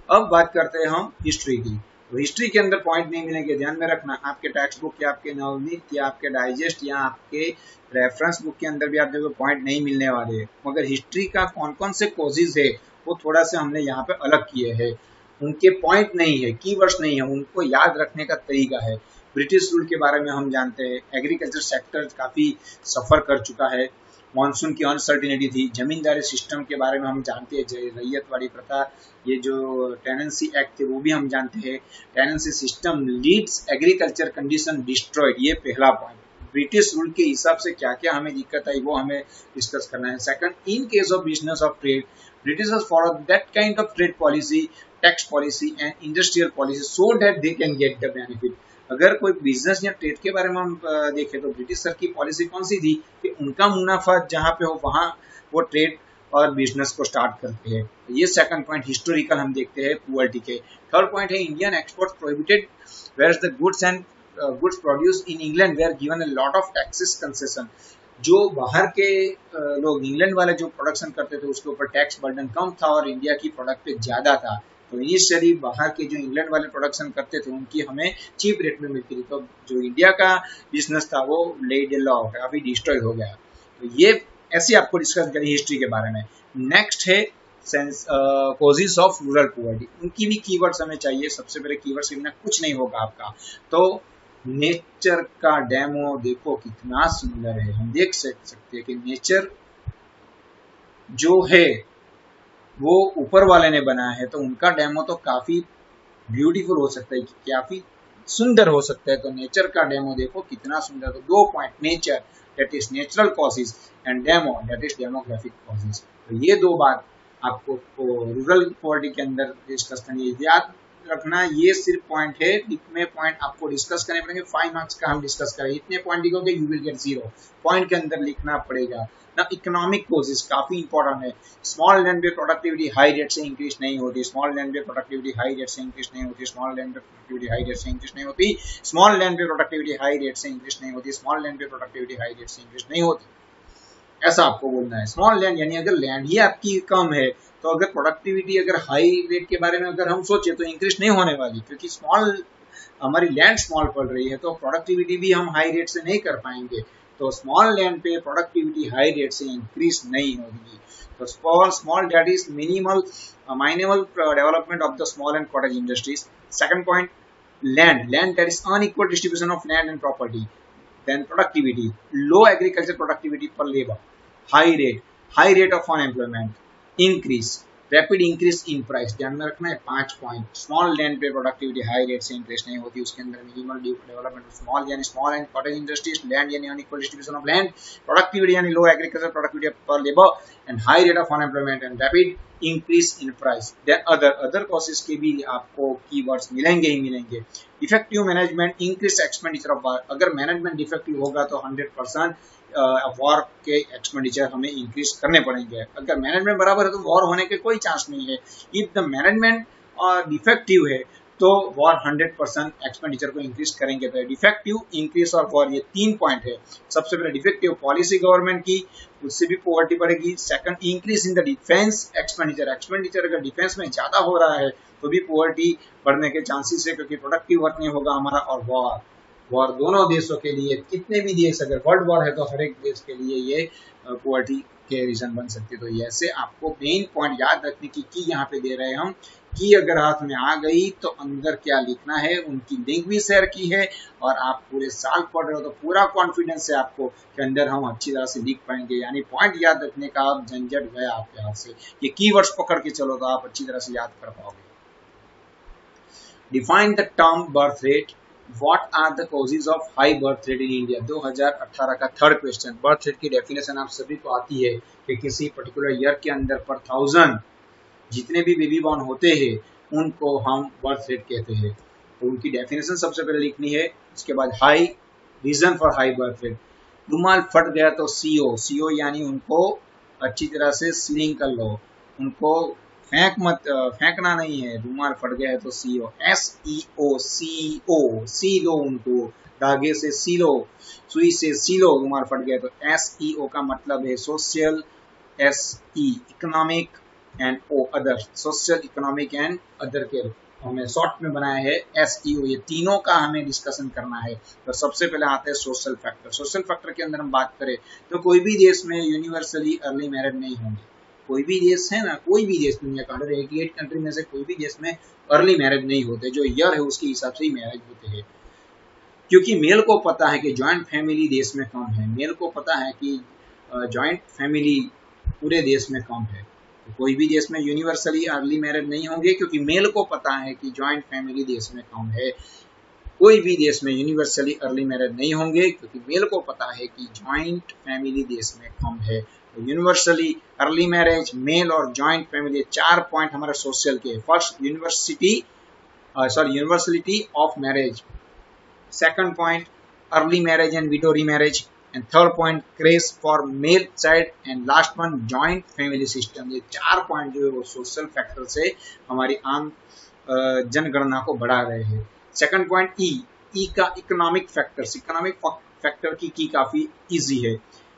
S1: अब बात करते हैं हम हिस्ट्री की। तो हिस्ट्री के अंदर पॉइंट नहीं मिलेंगे, ध्यान में रखना, आपके टेक्स्ट बुक या आपके नवनीत या आपके डाइजेस्ट या आपके रेफरेंस बुक के अंदर भी आप देखो पॉइंट नहीं मिलने वाले, मगर हिस्ट्री का कौन कौन से कॉजेज है वो थोड़ा सा हमने यहाँ पे अलग किए हैं। उनके पॉइंट नहीं है, कीवर्ड्स नहीं है, उनको याद रखने का तरीका है। ब्रिटिश रूल के बारे में हम जानते हैं, एग्रीकल्चर सेक्टर काफी सफर कर चुका है, मॉनसून की अनसर्टिनिटी थी, जमींदारी सिस्टम के बारे में हम जानते हैं, रैयतवाड़ी प्रथा, ये जो टेनेंसी एक्ट थे वो भी हम जानते हैं। Tenancy system leads agriculture condition destroyed, ये पहला पॉइंट। ब्रिटिश रूल के हिसाब से क्या क्या हमें दिक्कत आई वो हमें डिस्कस करना है। Second, in case of business of trade, Britishers follow that kind of trade policy, tax policy and industrial policy so that they can get the benefit. अगर कोई बिजनेस या ट्रेड के बारे में हम देखें तो ब्रिटिश सर की पॉलिसी कौन सी थी कि उनका मुनाफा जहां पे हो वहां वो ट्रेड और बिजनेस को स्टार्ट करते हैं। ये सेकंड पॉइंट हिस्टोरिकल हम देखते हैं पॉवर्टी के। थर्ड पॉइंट है Indian exports prohibited where the goods and goods produce in England were given a lot of taxes concession. जो बाहर के लोग इंग्लैंड वाले जो प्रोडक्शन करते थे उसके ऊपर टैक्स बर्डन कम था और इंडिया की प्रोडक्ट पे ज्यादा था। तो इनिशियली बाहर के जो इंग्लैंड वाले प्रोडक्शन करते थे उनकी हमें चीप रेट में मिलती थी, तो जो इंडिया का बिजनेस था वो लेड लॉ काफी डिस्ट्रॉय हो गया। तो ये ऐसे आपको डिस्कस करी हिस्ट्री के बारे में। नेक्स्ट है कॉजेस ऑफ रूरल पॉवर्टी, उनकी भी कीवर्ड्स हमें चाहिए। सबसे पहले कीवर्ड्स के बिना कुछ नहीं होगा आपका। तो नेचर का डेमो देखो कितना सुंदर है, हम देख सकते हैं कि नेचर जो है वो ऊपर वाले ने बनाया है, तो उनका डेमो तो काफी ब्यूटीफुल हो सकता है, काफी सुंदर हो सकता है। तो नेचर का डेमो देखो कितना सुंदर। तो 2 point, nature that is natural causes and demo that is demographic causes. तो ये दो बात आपको रूरल पॉवर्टी के अंदर डिस्कस करनी है। याद रखना ये सिर्फ पॉइंट है, इतने पॉइंट आपको डिस्कस करने पड़ेंगे। 5 मार्क्स का हम डिस्कस करें, इतने पॉइंट लिखोगे यू विल गेट 0 पॉइंट के अंदर लिखना पड़ेगा ना। इकोनॉमिक कॉजेज काफी इंपॉर्टेंट है। स्मॉल लैंड पे प्रोडक्टिविटी हाई रेट से इंक्रीज नहीं होती, स्मॉल लैंड पे प्रोडक्टिविटी हाई रेट से इंक्रीज नहीं होती, स्मॉल लैंड पे प्रोडक्टिविटी हाई रेट से इंक्रीज नहीं होती, स्मॉल लैंड पे प्रोडक्टिविटी हाई रेट से इंक्रीज नहीं होती, स्मॉल लैंड पे प्रोडक्टिविटी हाई रेट से इंक्रीज नहीं होती, ऐसा आपको बोलना है। स्मॉल लैंड यानी अगर लैंड ही आपकी कम है तो अगर प्रोडक्टिविटी अगर हाई रेट के बारे में अगर हम सोचे तो इंक्रीज नहीं होने वाली, क्योंकि स्मॉल हमारी लैंड स्मॉल पड़ रही है तो प्रोडक्टिविटी भी हम हाई रेट से नहीं कर पाएंगे। तो स्मॉल लैंड पे प्रोडक्टिविटी हाई रेट से इंक्रीज नहीं होगी। तो small that is minimal development of the small and cottage industries. Second point, land that is unequal distribution of land and property. Then productivity, low agriculture productivity per labor, high rate of unemployment, rapid increase in price। ध्यान में रखना है 5 point. Small land पे productivity high rate से increase नहीं होती, उसके अंदर मिनिमल डेवलपमेंट ऑफ स्मॉल यानी small and cottage industries, land यानी unequal distribution of land, productivity यानी low agriculture productivity per labour and high rate of unemployment and rapid increase in price. Other causes के भी आपको keywords मिलेंगे ही मिलेंगे। Effective management, increase expenditure of war. अगर management defective होगा तो 100% वॉर के एक्सपेंडिचर हमें इंक्रीज करने पड़ेंगे। अगर मैनेजमेंट बराबर है तो वॉर होने के कोई चांस नहीं है। इफ द मैनेजमेंट डिफेक्टिव है तो वॉर 100% एक्सपेंडिचर को इंक्रीज करेंगे। तो डिफेक्टिव, इंक्रीज और वॉर, ये 3 पॉइंट है। सबसे पहले डिफेक्टिव पॉलिसी गवर्नमेंट की, उससे भी पॉवर्टी बढ़ेगी। Second, increase in the defence expenditure अगर डिफेंस में ज्यादा हो रहा है तो भी पॉवर्टी बढ़ने के चांसेस है, क्योंकि प्रोडक्टिव वर्क नहीं होगा हमारा। और वॉर दोनों देशों के लिए, कितने भी देश, अगर वर्ल्ड वॉर है तो हर एक देश के लिए ये पॉवर्टी के रीजन बन सकती है। तो ऐसे आपको मेन पॉइंट याद रखने की यहाँ पे दे रहे हैं हम कि अगर हाथ में आ गई तो अंदर क्या लिखना है, उनकी लिंक भी शेयर की है। और आप पूरे साल पढ़ रहे हो तो पूरा कॉन्फिडेंस है आपको के अंदर हम अच्छी तरह से लिख पाएंगे। यानी पॉइंट याद रखने का आप झंझट गया आपके हाथ से। ये कीवर्ड्स पकड़ के चलो तो आप अच्छी तरह से याद कर पाओगे। Define the term birth rate, what are the causes of high birth rate in India. 2018 का थर्ड क्वेश्चन। बर्थ रेट की डेफिनेशन आप सभी को आती है कि किसी पर्टिकुलर ईयर के अंदर पर 1000 जितने भी बेबी बॉर्न होते हैं उनको हम बर्थ रेट कहते हैं। तो उनकी डेफिनेशन सबसे पहले लिखनी है। उसके बाद high, reason for high birth rate. रुमाल फट गया तो सीओ यानी उनको अच्छी तरह से सीलिंग कर लो, उनको फेंकना नहीं है। रुमाल फट गया है तो सीओ, SEO सी लो, उनको धागे से सी लो, सुई से सी लो। रुमाल फट गया तो SEO का मतलब है social, SE economic and O other, social, economic and other के हमें शॉर्ट में बनाया है SEO। ये तीनों का हमें डिस्कशन करना है। तो सबसे पहले आते हैं सोशल फैक्टर। सोशल फैक्टर के अंदर हम बात करें तो कोई भी देश में यूनिवर्सली अर्ली मैरिज नहीं होंगे। कोई भी देश है ना, कोई भी देश दुनिया का 188 कंट्री में से कोई भी देश में अर्ली मैरिज नहीं होते। जो ईयर है उसके हिसाब से ही मैरिज होते हैं, क्योंकि मेल को पता है कि ज्वाइंट फैमिली देश में कम है। मेल को पता है कि ज्वाइंट फैमिली पूरे देश में कम है। तो कोई भी देश में यूनिवर्सली अर्ली मैरिज नहीं होंगे, क्योंकि मेल को पता है कि ज्वाइंट फैमिली देश में कम है। कोई भी देश में यूनिवर्सली अर्ली मैरिज नहीं होंगे, क्योंकि मेल को पता है कि ज्वाइंट फैमिली देश में कम है। तो यूनिवर्सली, अर्ली मैरिज, मेल और ज्वाइंट फैमिली, 4 पॉइंट हमारे सोशल के। First, universality of marriage. Second point, early marriage and window remarriage. And third point, craze for male child. And last one, joint family system. ये 4 point जो है वो social factor से हमारी आम जनगणना को बढ़ा रहे हैं। सेकंड पॉइंट, ई का इकोनॉमिक फैक्टर्स। इकोनॉमिक फैक्टर की काफी इजी है।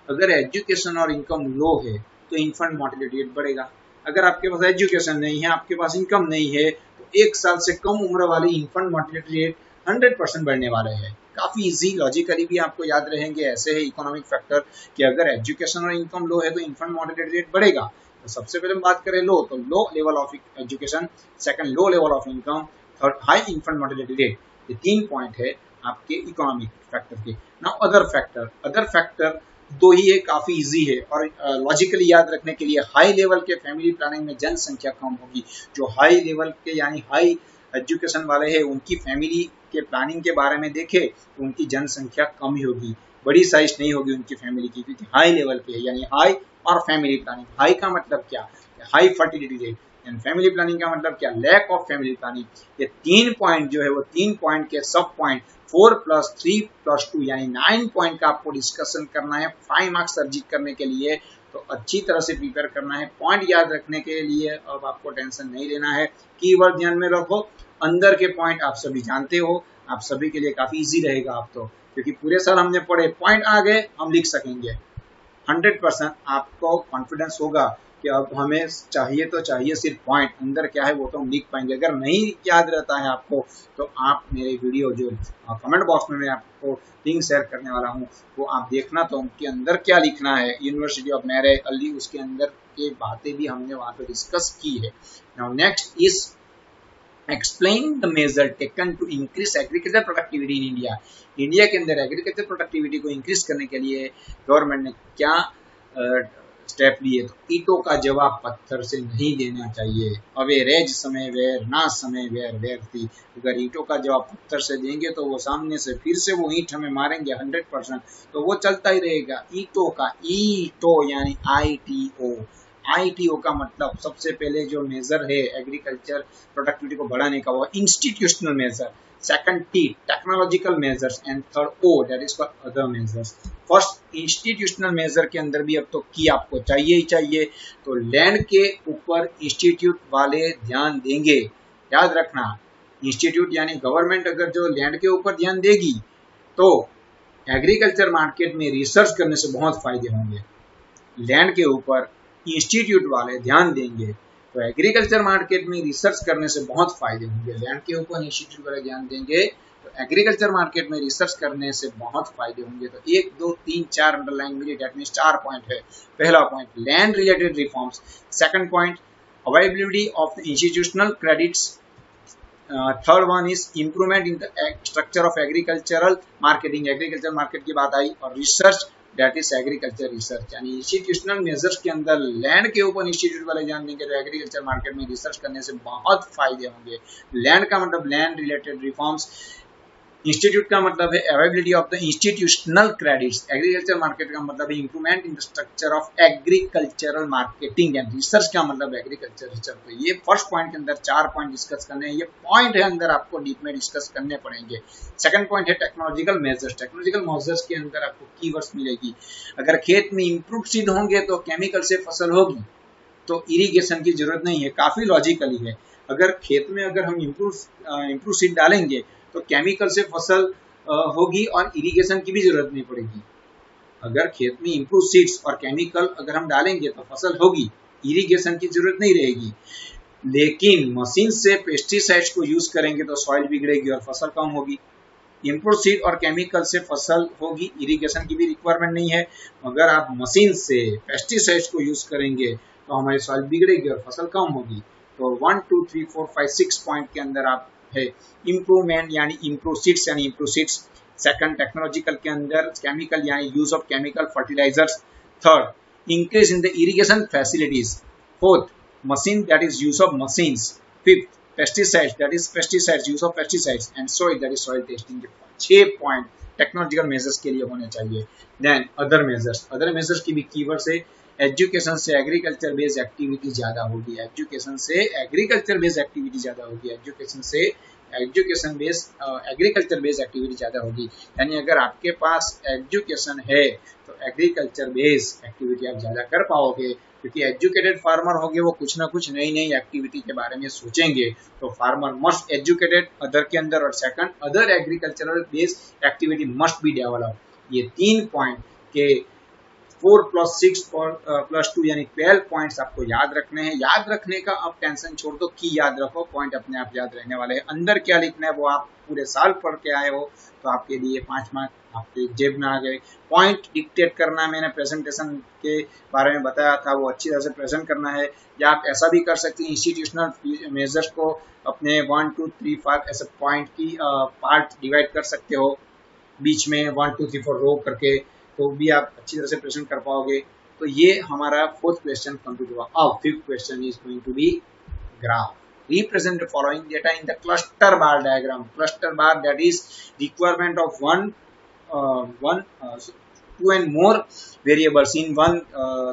S1: अगर एजुकेशन और इनकम लो है तो इन्फेंट मोर्टेलिटी रेट बढ़ेगा। अगर आपके पास एजुकेशन नहीं है, आपके पास इनकम नहीं है, तो 1 साल से कम उम्र वाली इन्फेंट मोर्टेलिटी रेट 100% बढ़ने वाले हैं। काफी इजी, लॉजिकली भी आपको याद रहेंगे। ऐसे है इकोनॉमिक फैक्टर कि अगर एजुकेशन और इनकम लो है तो इन्फेंट मोर्टेलिटी रेट बढ़ेगा। तो सबसे पहले हम बात करें लो, तो लो level of education, second low level of income, third high infant mortality rate. ये 3 पॉइंट है आपके इकोनॉमिक फैक्टर के। नाउ अदर फैक्टर 2 ही है, काफी इजी है और लॉजिकली याद रखने के लिए। हाई लेवल के फैमिली प्लानिंग में जनसंख्या कम होगी। जो हाई लेवल के यानी हाई एजुकेशन वाले हैं उनकी फैमिली के प्लानिंग के बारे में देखें तो उनकी जनसंख्या कम ही होगी, बड़ी साइज नहीं होगी उनकी फैमिली की, क्योंकि हाई लेवल पे है। यानी हाई और फैमिली प्लानिंग, हाई का मतलब क्या, high fertility rate, and family planning का मतलब क्या, लैक ऑफ फैमिली प्लानिंग। ये 3 पॉइंट जो है वो 3 पॉइंट के सब पॉइंट 4+3+2 यानी 9 पॉइंट का आपको डिस्कशन करना है 5 मार्क्स अर्जित करने के लिए। तो अच्छी तरह से प्रिपेयर करना है। पॉइंट याद रखने के लिए अब आपको टेंशन नहीं लेना है, कीवर्ड ध्यान में रखो, अंदर के पॉइंट आप सभी जानते हो, आप सभी के लिए काफी इजी रहेगा आप तो, क्योंकि पूरे साल हमने पढ़े, पॉइंट आ गए हम लिख सकेंगे। 100% आपको कॉन्फिडेंस होगा कि अब हमें चाहिए तो चाहिए सिर्फ पॉइंट, अंदर क्या है वो तो हम लिख पाएंगे। अगर नहीं याद रहता है आपको तो आप मेरे वीडियो जो कमेंट बॉक्स में मैं आपको लिंक शेयर करने वाला हूँ वो आप देखना, तो उनके अंदर क्या लिखना है, यूनिवर्सिटी ऑफ नारे अली, उसके अंदर के बातें भी हमने वहाँ पे डिस्कस की है। Now next is explain the measure taken to increase agriculture productivity in India. India के अंदर एग्रीकल्चर प्रोडक्टिविटी को इंक्रीज करने के लिए गवर्नमेंट ने क्या स्टेप लिए। तो ईंटों का जवाब पत्थर से नहीं देना चाहिए। अवेरेज समय वेर, ना समय वेर वेर थी। अगर ईंटों का जवाब पत्थर से देंगे तो वो सामने से फिर से वो ईंट हमें मारेंगे 100%, तो वो चलता ही रहेगा। ईंटों का, ईटो यानी ITO, ITO का मतलब सबसे पहले जो मेजर है एग्रीकल्चर प्रोडक्टिविटी को बढ़ाने का वो institutional measure, second T technological measures and third O that is for other measures. First institutional measure के अंदर भी अब तो की आपको चाहिए ही चाहिए, तो लैंड के ऊपर इंस्टीट्यूट वाले ध्यान देंगे। याद रखना, इंस्टीट्यूट यानी गवर्नमेंट अगर जो लैंड के ऊपर ध्यान देगी तो एग्रीकल्चर मार्केट में रिसर्च करने से बहुत फायदे होंगे। लैंड के ऊपर इंस्टीट्यूट वाले ध्यान देंगे तो एग्रीकल्चर मार्केट में रिसर्च करने से बहुत फायदे होंगे। लैंड के ऊपर इंस्टीट्यूट वाले ध्यान देंगे तो एग्रीकल्चर मार्केट में रिसर्च करने से बहुत फायदे होंगे। तो 1 2 3 4 अंडरलाइन में दैट मींस 4 पॉइंट है। पहला point land related reforms, second point availability of the institutional credits, third one is improvement in the structure of agricultural marketing, agriculture market की बात आई, और research that is agriculture research. यानी institutional measures के अंदर land के ऊपर institute वाले ध्यान देंगे तो एग्रीकल्चर मार्केट में रिसर्च करने से बहुत फायदे होंगे। लैंड का मतलब लैंड रिलेटेड रिफॉर्म्स, इंस्टीट्यूट का मतलब है availability of the institutional credits, agriculture market का मतलब है improvement in the structure of agricultural marketing, and research का मतलब एग्रीकल्चर रिसर्च। तो ये फर्स्ट पॉइंट के अंदर 4 पॉइंट डिस्कस करने हैं। ये पॉइंट है अंदर आपको डीप में डिस्कस करने पड़ेंगे। सेकंड पॉइंट है टेक्नोलॉजिकल मेजर्स, टेक्नोलॉजिकल मेजर्स के अंदर आपको कीवर्ड्स मिलेगी। अगर खेत में इम्प्रूव सीड होंगे तो केमिकल से फसल होगी, तो इरिगेशन की जरूरत नहीं है, काफी लॉजिकली है। अगर खेत में अगर हम इम्प्रूव सीड डालेंगे तो केमिकल से फसल होगी और इरिगेशन की भी जरूरत नहीं पड़ेगी। अगर खेत में इम्प्रूव सीड्स और केमिकल अगर हम डालेंगे तो फसल होगी, इरिगेशन की जरूरत नहीं रहेगी। लेकिन मशीन से पेस्टिसाइड्स को यूज करेंगे तो सॉइल बिगड़ेगी और फसल कम होगी। इम्प्रूव सीड और केमिकल से फसल होगी, इरिगेशन की भी रिक्वायरमेंट नहीं है। अगर आप मशीन से पेस्टिसाइड्स को यूज करेंगे तो हमारी सॉइल बिगड़ेगी और फसल कम होगी। तो 1 2 3 4 5 6 पॉइंट के अंदर आप है इम्प्रूवमेंट यानी इम्प्रूव सीड्स यानी इम्प्रूव सीड्स, सेकंड टेक्नोलॉजिकल के अंदर केमिकल यानी use of chemical fertilisers, third increase in the irrigation facilities, fourth machine that is use of machines, fifth pesticides that is pesticides use of pesticides, and soil that is soil testing. 6 point technological measures के लिए होने चाहिए। Then other measures, other measures की भी keywords है। Education से agriculture based activity ज्यादा होगी, एजुकेशन से एग्रीकल्चर बेस्ड एक्टिविटी ज्यादा होगी, एजुकेशन से education based agriculture based activity ज्यादा होगी। यानी अगर आपके पास एजुकेशन है तो एग्रीकल्चर बेस्ड एक्टिविटी आप ज्यादा कर पाओगे, क्योंकि एजुकेटेड फार्मर होंगे वो कुछ ना कुछ नई नई एक्टिविटी के बारे में सोचेंगे। तो फार्मर मस्ट एजुकेटेड अदर के अंदर, और second other agricultural based activity must be develop. ये 3 पॉइंट के 4+6+2 यानी 12 पॉइंट्स आपको याद रखने हैं। याद रखने का अब टेंशन छोड़ दो, की याद रखो, पॉइंट अपने आप याद रहने वाले हैं। अंदर क्या लिखना है वो आप पूरे साल पढ़ के आए हो तो आपके लिए 5 मार्क आपके जेब में आ गए। पॉइंट डिक्टेट करना मैंने प्रेजेंटेशन के बारे में बताया था, वो अच्छी तरह से प्रेजेंट करना है। या आप ऐसा भी कर सकते हैं, इंस्टीट्यूशनल मेजर्स को अपने 1 2 3 5 ऐसे पॉइंट की पार्ट डिवाइड कर सकते हो, बीच में 1 2 3 4 रो करके, तो भी आप अच्छी तरह से प्रेजेंट कर पाओगे। तो ये हमारा 4th क्वेश्चन कंप्लीट हुआ। अब 5th question is going to be graph. represent the following data in the cluster bar diagram. Cluster bar, that is requirement of two and more variables in one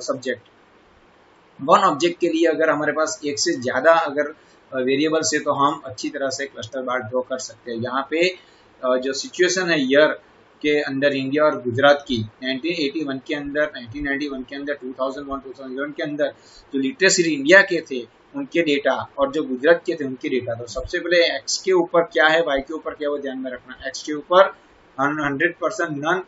S1: subject. One object के लिए अगर हमारे पास एक से ज्यादा अगर variables है तो हम अच्छी तरह से क्लस्टर बार ड्रॉ कर सकते हैं। यहाँ पे जो सिचुएशन है ईयर के अंदर इंडिया और गुजरात की 1981 के अंदर, 1991 के अंदर, 2001-2011 के अंदर जो लिटरेसी इंडिया के थे उनके डेटा और जो गुजरात के थे उनके डेटा, तो सबसे पहले एक्स के ऊपर क्या है, वाई के ऊपर क्या है, वो ध्यान में रखना। एक्स के ऊपर 100% non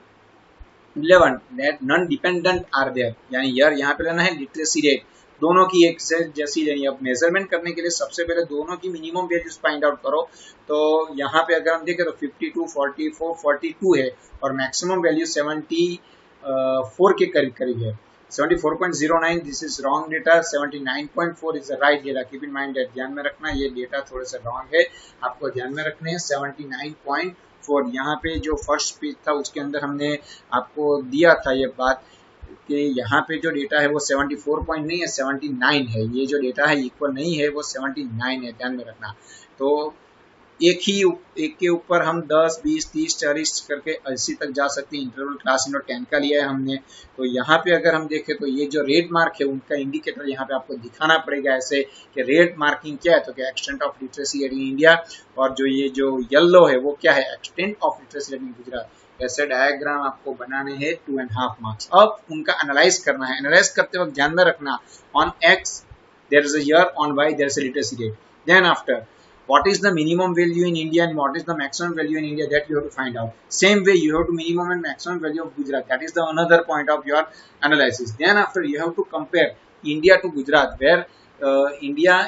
S1: 11 that non dependent are there, यानी ईयर यहाँ पे लेना है, लिटरेसी रेट दोनों की एक से जैसी लेनी है। अब मेजरमेंट करने के लिए सबसे पहले दोनों की मिनिमम वैल्यूज फाइंड आउट करो। तो यहाँ पे अगर हम देखें तो 52, 44, 42 है और मैक्सिमम वैल्यू 74 के करीब करीब है। 74.09 this is wrong data, 79.4 is the right data. Keep in mind that, ध्यान में रखना ये डेटा थोड़े से रॉन्ग है, आपको ध्यान में रखने हैं। 79.4 यहाँ पे जो फर्स्ट पेज था उसके अंदर हमने आपको दिया था ये बात कि यहाँ पे जो डेटा है वो 74 पॉइंट नहीं है, 79 है। ये जो डेटा है इक्वल नहीं है, वो 79 है, ध्यान में रखना। तो एक के ऊपर हम 10, 20, 30, 40 करके 80 तक जा सकते हैं। इंटरवल क्लास इनर 10 का लिया है हमने। तो यहाँ पे अगर हम देखें तो ये जो रेड मार्क है उनका इंडिकेटर यहाँ पे आपको दिखाना पड़ेगा ऐसे कि रेड मार्किंग क्या है, तो क्या extent of literacy rate in India, और जो ये जो येलो है वो क्या है, extent of literacy rate in Gujarat. ऐसे डायग्राम आपको बनाने हैं 2.5 मार्क्स। अब उनका एनालाइज करना है। एनालाइज करते वक्त ध्यान में रखना, on X there is a year, on Y there is a literacy rate. Then after what is the minimum value in India and what is the maximum value in India, that you have to find out. Same way you have to minimum and maximum value of Gujarat, that is the another point of your analysis. Then after you have to compare India to Gujarat, where India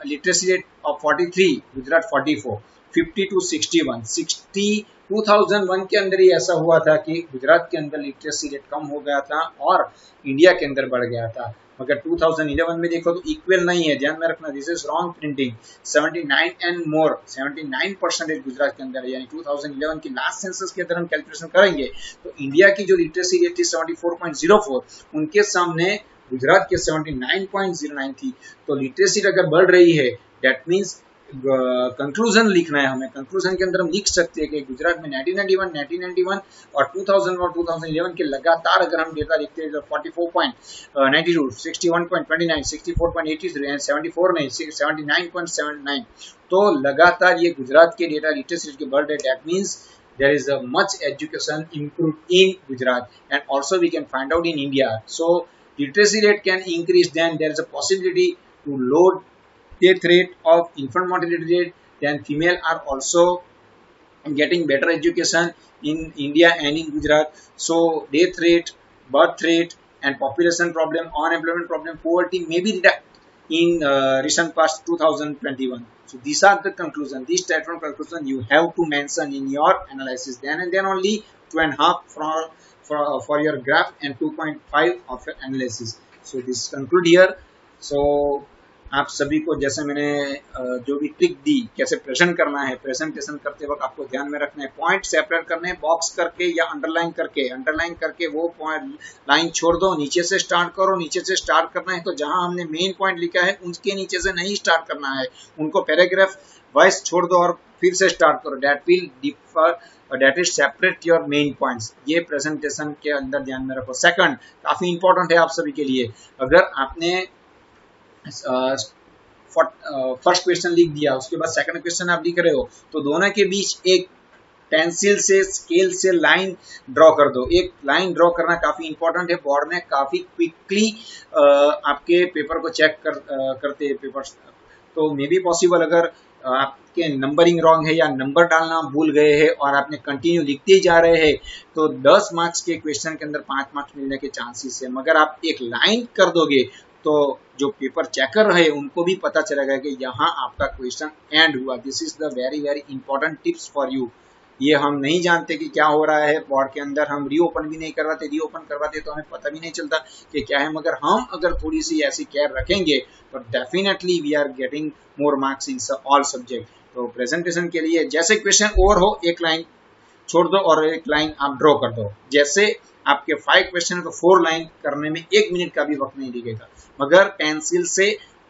S1: literacy rate of 43, Gujarat 44, 50 to 61, 60 2001 के अंदर ही ऐसा हुआ था कि गुजरात के अंदर literacy rate कम हो गया था और इंडिया के अंदर बढ़ गया था। मगर 2011 में देखो तो इक्वल नहीं है, ध्यान में रखना। This is wrong printing. 79 and more, 79% Gujarat के अंदर है, यानी 2011 की लास्ट सेंसस के अंदर हम कैलकुलेशन करेंगे तो इंडिया की जो लिटरेसी रेट थी 74.04, उनके सामने गुजरात के 79.09 थी। तो लिटरेसी रेट अगर बढ़ रही है, दैट मीन्स कंक्लूजन लिखना है हमें। कंक्लूजन के अंदर हम लिख सकते हैं कि गुजरात में 1991 और 2011 के लगातार अगर हम डेटा लिखते हैं तो 44.92, 61.29, 64.83 एंड 74 नहीं, 79.79, तो लगातार ये गुजरात के डेटा लिटरेसी रेट के बढ़ रहे। That means there is a much education improved in Gujarat, and also we can find out in India. So literacy rate can increase, then there is a possibility to load death rate of infant mortality rate, then female are also getting better education in India and in Gujarat. So death rate, birth rate and population problem, unemployment problem, poverty may be reduced in recent past 2021. So these are the conclusion. These type of conclusion you have to mention in your analysis. Then and then only 2.5 for your graph and 2.5 of your analysis. So this conclude here. So आप सभी को जैसे मैंने जो भी trick दी कैसे present करना है, प्रेजेंटेशन करते वक्त आपको ध्यान में रखना है, पॉइंट सेपरेट करने हैं बॉक्स करके या अंडरलाइन करके वो पॉइंट लाइन छोड़ दो, नीचे से स्टार्ट करो। नीचे से स्टार्ट करना है तो जहां हमने मेन पॉइंट लिखा है उसके नीचे से नहीं स्टार्ट करना है, उनको पैराग्राफ वाइज छोड़ दो और फिर से स्टार्ट करो। That will differ, that is separate your main points. ये प्रेजेंटेशन के अंदर ध्यान में रखो। सेकंड काफी इंपॉर्टेंट है आप सभी के लिए, अगर आपने फर्स्ट क्वेश्चन लिख दिया उसके बाद सेकंड क्वेश्चन आप लिख रहे हो तो दोनों के बीच एक पेंसिल से स्केल से लाइन ड्रॉ कर दो। एक लाइन ड्रॉ करना काफी इंपॉर्टेंट है। बोर्ड में काफी क्विकली आपके पेपर को चेक करते हैं पेपर्स, तो मे बी पॉसिबल अगर आपके नंबरिंग रॉन्ग है या नंबर डालना भूल गए हैं और आपने कंटिन्यू लिखते ही जा रहे हैं तो 10 मार्क्स के क्वेश्चन के अंदर 5 मार्क्स मिलने के चांसेस है। मगर आप एक लाइन कर दोगे तो जो पेपर चेकर रहे उनको भी पता चलेगा कि यहाँ आपका क्वेश्चन एंड हुआ। This is the very very important tips for you. ये हम नहीं जानते कि क्या हो रहा है बोर्ड के अंदर, हम रीओपन भी नहीं करवाते, रीओपन करवाते तो हमें पता भी नहीं चलता कि क्या है। मगर हम अगर थोड़ी सी ऐसी केयर रखेंगे तो definitely we are getting more marks in all subject. तो प्रेजेंटेशन के लिए जैसे क्वेश्चन ओवर हो एक लाइन छोड़ दो और एक लाइन आप ड्रॉ कर दो। जैसे आपके 5 क्वेश्चन तो 4 लाइन करने में 1 मिनट का भी वक्त नहीं लगेगा, मगर पेंसिल से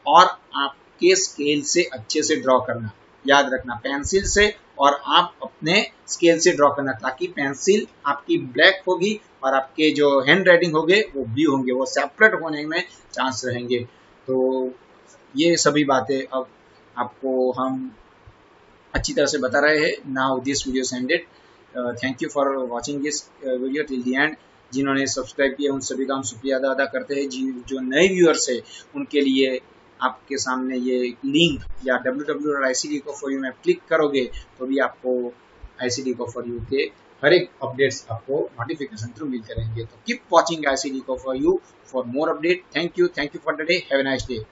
S1: और आप आपके स्केल से अच्छे से ड्रॉ करना। याद रखना, पेंसिल से और आप अपने स्केल से ड्रॉ करना, ताकि पेंसिल आपकी ब्लैक होगी और आपके जो हैंड राइटिंग होंगे वो ब्लू होंगे, वो सेपरेट होने में चांस रहेंगे। तो ये सभी बातें अब आपको हम अच्छी तरह से बता रहे हैं। Now this video ended. Thank you for watching this video till the end. जिन्होंने सब्सक्राइब किया उन सभी का हम शुक्रिया अदा करते हैं। जो नए व्यूअर्स है उनके लिए आपके सामने ये लिंक या www.icd-for-you में क्लिक करोगे तो भी आपको ICD-for-you के हर एक अपडेट्स आपको नोटिफिकेशन थ्रू मिलते रहेंगे। तो keep watching ICD-for-you for more update. Thank you for the day. Have a nice day.